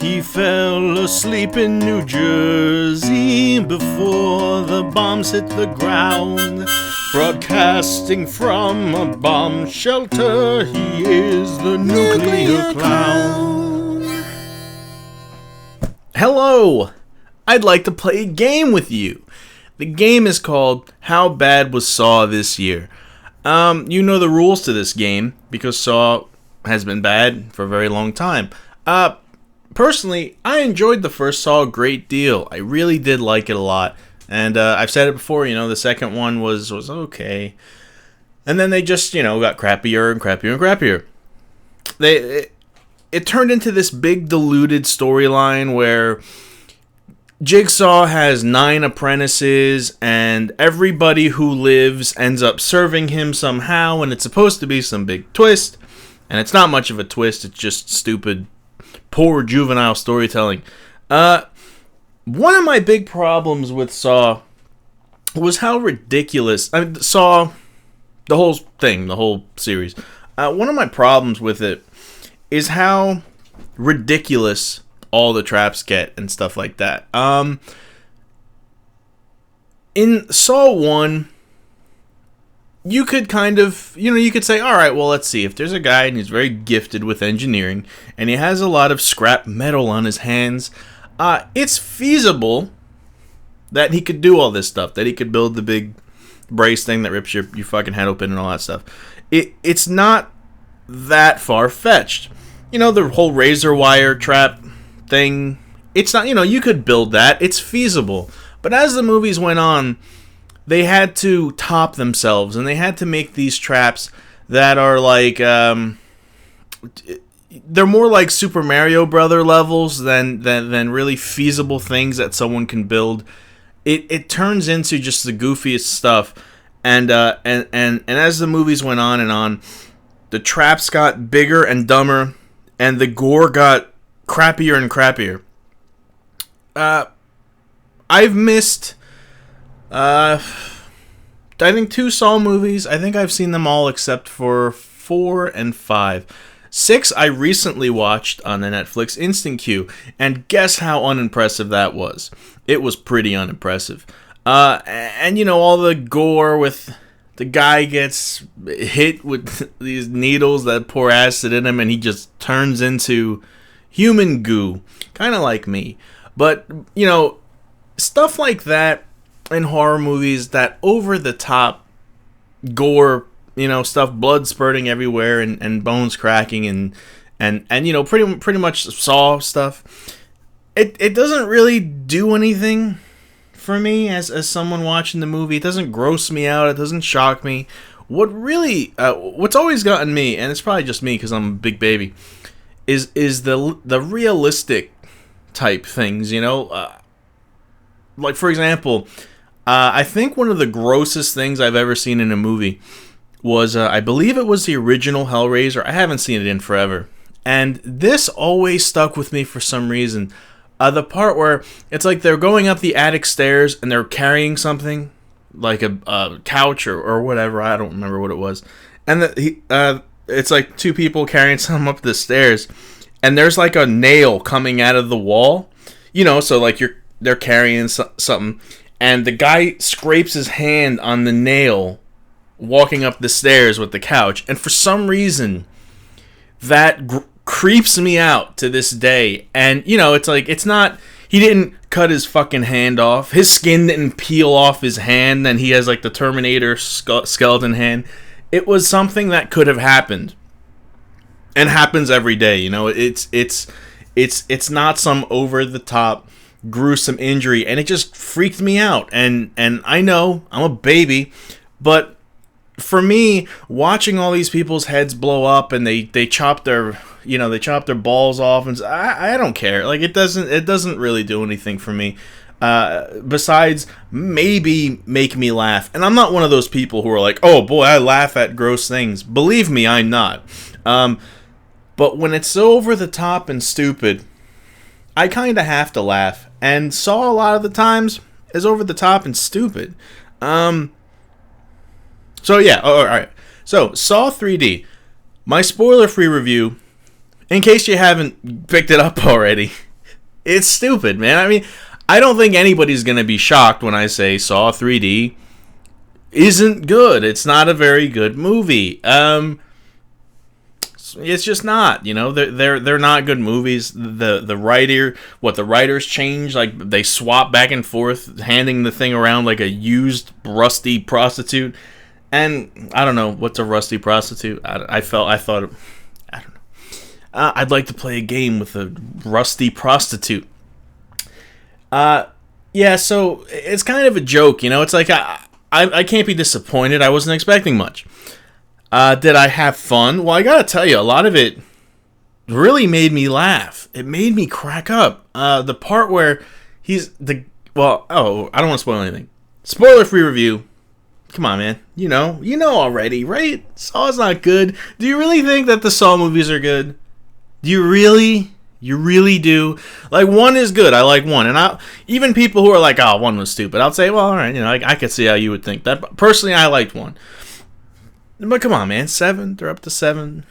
He fell asleep in New Jersey before the bombs hit the ground. Broadcasting from a bomb shelter, he is the nuclear clown. Hello! I'd like to play a game with you. The game is called How Bad Was Saw This Year? You know the rules to this game because Saw has been bad for a very long time. Personally, I enjoyed the first Saw a great deal. I really did like it a lot. And I've said it before, the second one was okay. And then they just, got crappier and crappier and crappier. It turned into this big diluted storyline where Jigsaw has 9 apprentices and everybody who lives ends up serving him somehow, and it's supposed to be some big twist. And it's not much of a twist, it's just stupid, poor juvenile storytelling. One of my big problems with Saw was how ridiculous. Saw, the whole thing, the whole series. One of my problems with it is how ridiculous all the traps get and stuff like that. In Saw 1, you could kind of, you could say, alright, well, let's see. If there's a guy and he's very gifted with engineering and he has a lot of scrap metal on his hands, it's feasible that he could do all this stuff, that he could build the big brace thing that rips your fucking head open and all that stuff. It's not that far-fetched. The whole razor wire trap thing, it's not, you could build that. It's feasible. But as the movies went on, they had to top themselves, and they had to make these traps that are like, they're more like Super Mario Brother levels than really feasible things that someone can build. It turns into just the goofiest stuff, and as the movies went on and on, the traps got bigger and dumber, and the gore got crappier and crappier. I've missed, I think 2 Saw movies. I think I've seen them all except for 4 and 5. 6 I recently watched on the Netflix Instant Queue, and guess how unimpressive that was. It was pretty unimpressive. And all the gore with the guy gets hit with these needles that pour acid in him, and he just turns into human goo, kind of like me. But, stuff like that in horror movies, that over-the-top gore, stuff, blood spurting everywhere and bones cracking and pretty much Saw stuff. It doesn't really do anything for me as someone watching the movie. It doesn't gross me out. It doesn't shock me. What's always gotten me, and it's probably just me because I'm a big baby, is the realistic type things. Like for example, I think one of the grossest things I've ever seen in a movie was, I believe it was the original Hellraiser. I haven't seen it in forever. And this always stuck with me for some reason. The part where it's like they're going up the attic stairs and they're carrying something, like a couch or whatever. I don't remember what it was. And it's like 2 people carrying something up the stairs. And there's like a nail coming out of the wall. So like they're carrying something. And the guy scrapes his hand on the nail walking up the stairs with the couch, and for some reason that creeps me out to this day. And it's like, it's not, he didn't cut his fucking hand off, his skin didn't peel off his hand, and he has like the Terminator skeleton hand. It was something that could have happened and happens every day. It's not some over the top gruesome injury, and it just freaked me out. And I know I'm a baby, but for me, watching all these people's heads blow up and they chop their balls off, and I don't care. Like, it doesn't really do anything for me. Besides maybe make me laugh. And I'm not one of those people who are like, oh boy, I laugh at gross things. Believe me, I'm not. But when it's so over the top and stupid, I kind of have to laugh. And Saw a lot of the times is over the top and stupid. So yeah, alright. So, Saw 3D. My spoiler-free review, in case you haven't picked it up already, It's stupid, man. I mean, I don't think anybody's going to be shocked when I say Saw 3D isn't good. It's not a very good movie. It's just not. You know, they're not good movies. The writers change, like they swap back and forth, handing the thing around like a used rusty prostitute. And I don't know what's a rusty prostitute. I thought I don't know. I'd like to play a game with a rusty prostitute. Yeah, so it's kind of a joke, you know. It's like I can't be disappointed. I wasn't expecting much. Did I have fun? Well, I gotta tell you, a lot of it really made me laugh. It made me crack up. The part where I don't want to spoil anything. Spoiler-free review. Come on, man. You know already, right? Saw's not good. Do you really think that the Saw movies are good? Do you really? You really do? Like, 1 is good. I like 1. And even people who are like, oh, 1 was stupid, I'll say, well, all right, you know, I could see how you would think that. But personally, I liked 1. But come on, man. 7. They're up to 7.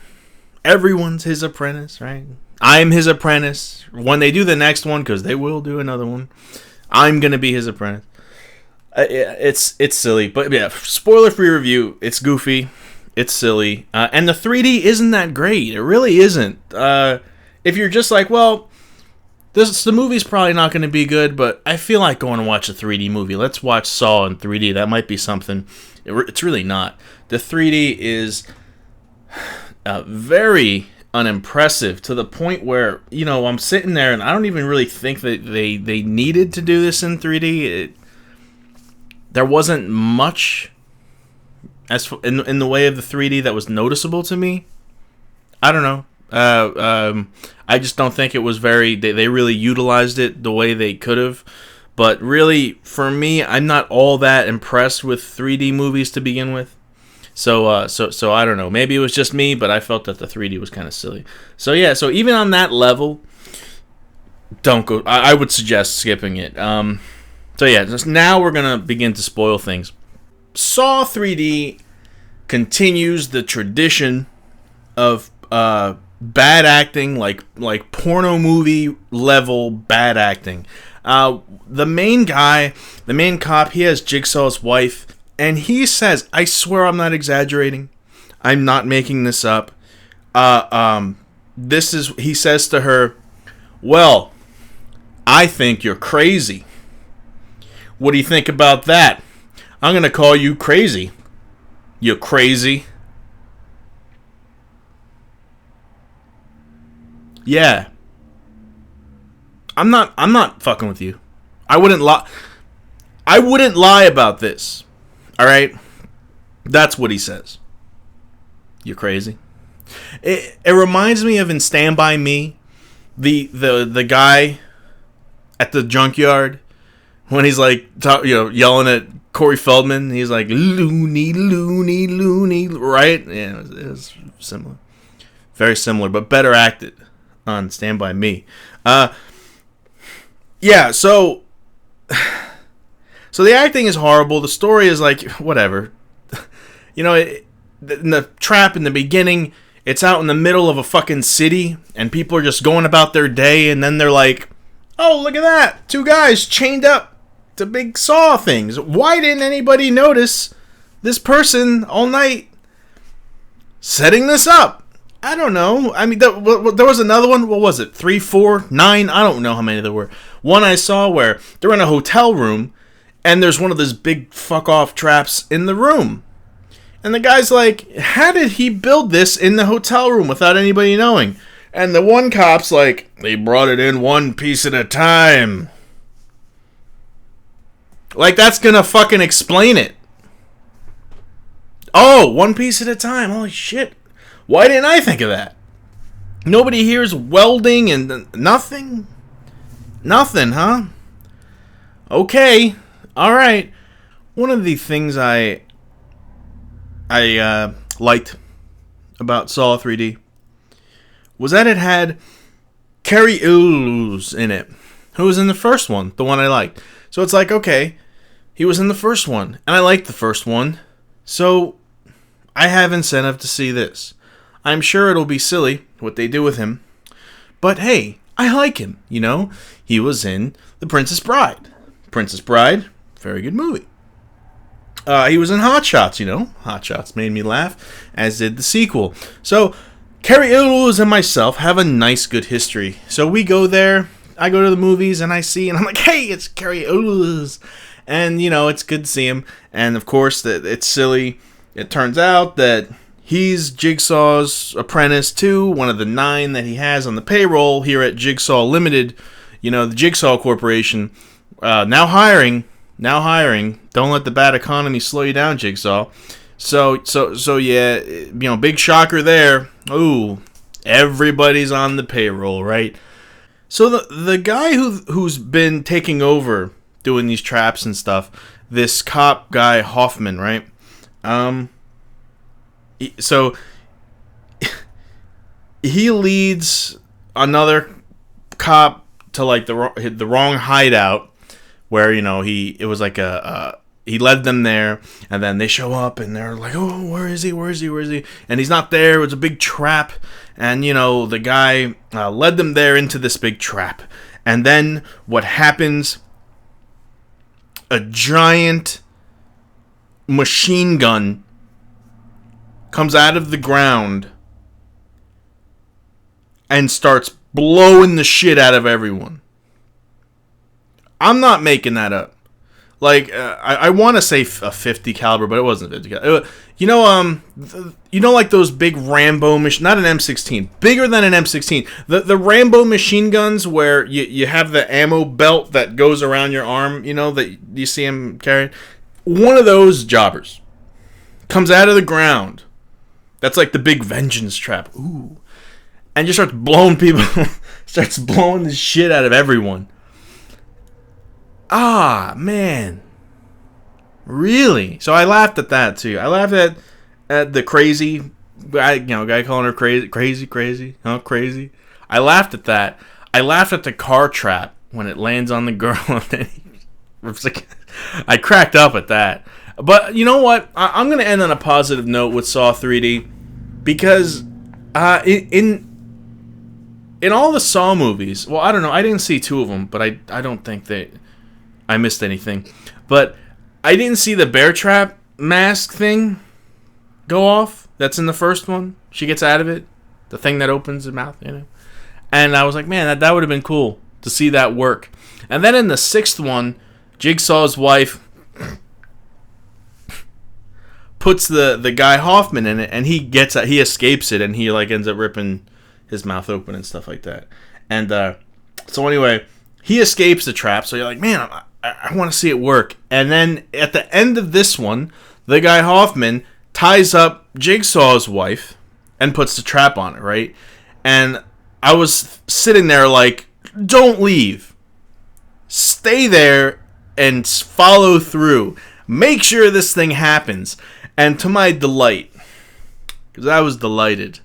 Everyone's his apprentice, right? I'm his apprentice. When they do the next one, because they will do another one, I'm going to be his apprentice. It's silly. But yeah, spoiler-free review. It's goofy. It's silly. And the 3D isn't that great. It really isn't. If you're just like, well, the movie's probably not going to be good, but I feel like going to watch a 3D movie. Let's watch Saw in 3D. That might be something. It's really not. The 3D is very unimpressive to the point where, you know, I'm sitting there and I don't even really think that they needed to do this in 3D. There wasn't much in the way of the 3D that was noticeable to me. I don't know. I just don't think it was very. They really utilized it the way they could have. But really, for me, I'm not all that impressed with 3D movies to begin with. So I don't know. Maybe it was just me, but I felt that the 3D was kind of silly. So yeah. So even on that level, don't go. I would suggest skipping it. So yeah. Just now we're gonna begin to spoil things. Saw 3D continues the tradition of bad acting, like porno movie level bad acting. The main cop, he has Jigsaw's wife, and he says, I swear I'm not exaggerating, I'm not making this up. He says to her, well, I think you're crazy. What do you think about that? I'm gonna call you crazy. You crazy? Yeah. I'm not fucking with you. I wouldn't lie about this. All right? That's what he says. You're crazy. It reminds me of in Stand By Me, the guy at the junkyard when he's like yelling at Corey Feldman. He's like loony, loony, loony, right? Yeah, it was similar. Very similar, but better acted on Stand By Me. Yeah, so the acting is horrible. The story is like, whatever. You know, in the trap in the beginning, it's out in the middle of a fucking city, and people are just going about their day, and then they're like, oh, look at that. 2 guys chained up to big saw things. Why didn't anybody notice this person all night setting this up? I don't know. I mean, there was another one. What was it? 3, 4, 9? I don't know how many there were. One I saw where they're in a hotel room, and there's one of those big fuck-off traps in the room. And the guy's like, how did he build this in the hotel room without anybody knowing? And the one cop's like, they brought it in one piece at a time. Like, that's gonna fucking explain it. Oh, one piece at a time. Holy shit. Why didn't I think of that? Nobody hears welding and nothing? Nothing, huh? Okay. Alright. One of the things I liked about Saw 3D was that it had Cary Elwes in it, who was in the first one, the one I liked. So it's like, okay, he was in the first one, and I liked the first one, so I have incentive to see this. I'm sure it'll be silly what they do with him, but hey, I like him, you know? He was in The Princess Bride. Princess Bride, very good movie. He was in Hot Shots, you know? Hot Shots made me laugh, as did the sequel. So, Cary Elwes and myself have a nice, good history. So we go there, I go to the movies, and I see, and I'm like, hey, it's Cary Elwes! And, you know, it's good to see him. And, of course, it's silly. It turns out that he's Jigsaw's apprentice too, one of the 9 that he has on the payroll here at Jigsaw Limited. You know, the Jigsaw Corporation. Now hiring. Don't let the bad economy slow you down, Jigsaw. So yeah, you know, big shocker there. Ooh, everybody's on the payroll, right? So the guy who's been taking over doing these traps and stuff, this cop guy Hoffman, right? So he leads another cop to like the wrong hideout, where, you know, it was like he led them there, and then they show up and they're like, oh, where is he? And he's not there. It was a big trap, and, you know, the guy led them there into this big trap, and then what happens? A giant machine gun comes out of the ground and starts blowing the shit out of everyone. I'm not making that up. Like, I want to say a 50 caliber, but it wasn't 50 caliber. You know, like those big Rambo machine, not an M16, bigger than an M16. The Rambo machine guns where you have the ammo belt that goes around your arm, you know, that you see him carrying. One of those jobbers comes out of the ground. That's like the big vengeance trap. Ooh. And just starts blowing people, starts blowing the shit out of everyone. Ah, man. Really? So I laughed at that too. I laughed at the crazy guy, guy calling her crazy. I laughed at that. I laughed at the car trap when it lands on the girl. I cracked up at that. But you know what? I'm going to end on a positive note with Saw 3D, because in all the Saw movies, well, I don't know. I didn't see 2 of them, but I don't think that I missed anything. But I didn't see the bear trap mask thing go off. That's in the first one. She gets out of it. The thing that opens her mouth, you know. And I was like, man, that would have been cool to see that work. And then in the 6th one, Jigsaw's wife puts the guy Hoffman in it, and he escapes it, and he like ends up ripping his mouth open and stuff like that. And so anyway, he escapes the trap. So you're like, man, I want to see it work. And then at the end of this one, the guy Hoffman ties up Jigsaw's wife and puts the trap on it, right? And I was sitting there like, don't leave. Stay there and follow through. Make sure this thing happens. And to my delight, because I was delighted,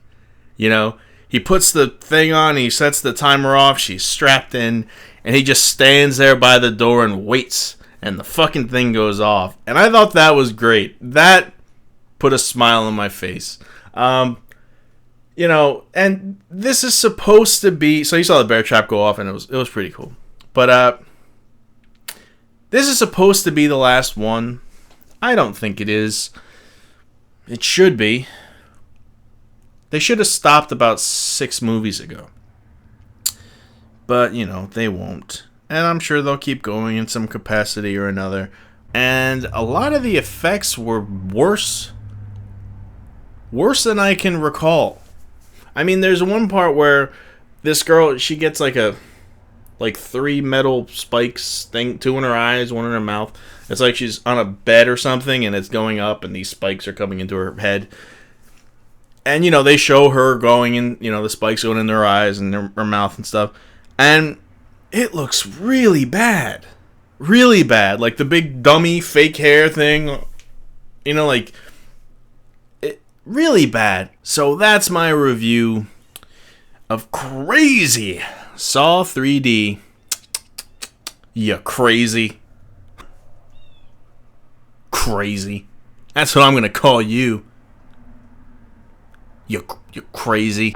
you know, he puts the thing on, he sets the timer off, she's strapped in, and he just stands there by the door and waits, and the fucking thing goes off. And I thought that was great. That put a smile on my face. You know, and this is supposed to be, so you saw the bear trap go off, and it was pretty cool. But this is supposed to be the last one. I don't think it is. It should be. They should have stopped about 6 movies ago. But, you know, they won't. And I'm sure they'll keep going in some capacity or another. And a lot of the effects were worse. Worse than I can recall. I mean, there's one part where this girl, she gets like 3 metal spikes thing, 2 in her eyes, 1 in her mouth. It's like she's on a bed or something, and it's going up, and these spikes are coming into her head. And, you know, they show her going in, you know, the spikes going in her eyes and her mouth and stuff. And it looks really bad. Really bad. Like the big dummy fake hair thing. You know, like, it, really bad. So that's my review of Crazy Saw 3D. You crazy. Crazy. That's what I'm going to call you. You're crazy.